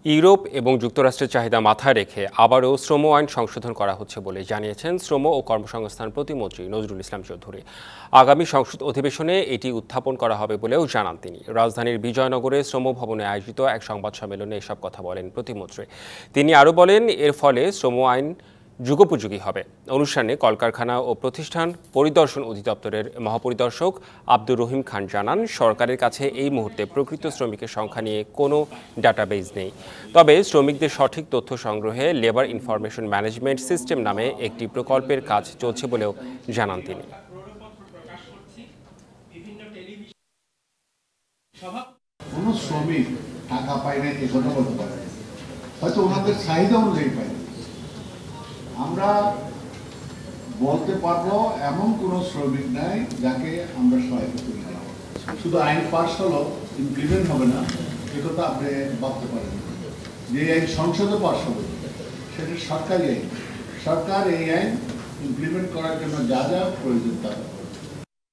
Europe এবং যুক্তরাষ্ট্রের চাহিদা মাথায় রেখে আবারও শ্রম আইন সংশোধন করা হচ্ছে বলে জানিয়েছেন শ্রম ও কর্মসংস্থান প্রতিমন্ত্রী নজরুল ইসলাম চৌধুরী। আগামী সংসদ অধিবেশনে এটি উত্থাপন করা হবে বলেও জানান তিনি। রাজধানীর বিজয়নগরে শ্রম ভবনে আয়োজিত এক সংবাদ সম্মেলনে এসব কথা বলেন প্রতিমন্ত্রী। তিনি আরও বলেন, এর ফলে শ্রম আইন যুগোপযোগী হবে। অনুষ্ঠানে কলকারখানা ও প্রতিষ্ঠান পরিদর্শন অধিদপ্তরের মহাপরিদর্শক আব্দুর রহিম খান জানান, সরকারের কাছে এই মুহূর্তে প্রকৃত শ্রমিকের সংখ্যা নিয়ে কোনো ডাটাবেজ নেই। তবে শ্রমিকদের সঠিক তথ্য সংগ্রহে লেবার ইনফরমেশন ম্যানেজমেন্ট সিস্টেম নামে একটি প্রকল্পের কাজ চলছে বলেও জানান তিনি। কোনো শ্রমিক টাকা পায় না এ কথা বলতে পারে, হয়তো ওনাদের চাহিদা অনুযায়ী পায়। আমরা বলতে পারবো এমন কোনো শ্রমিক নাই যাকে আমরা সহায়তা করি না। শুধু আইন পাশ হলো ইমপ্লিমেন্ট হবে না এ কথা আপনি ভাবতে পারেন। যে আইন সংসদে পাশ হবে সেটা সরকারি আইন। সরকার এই আইন ইমপ্লিমেন্ট করার জন্য যা যা প্রয়োজন তা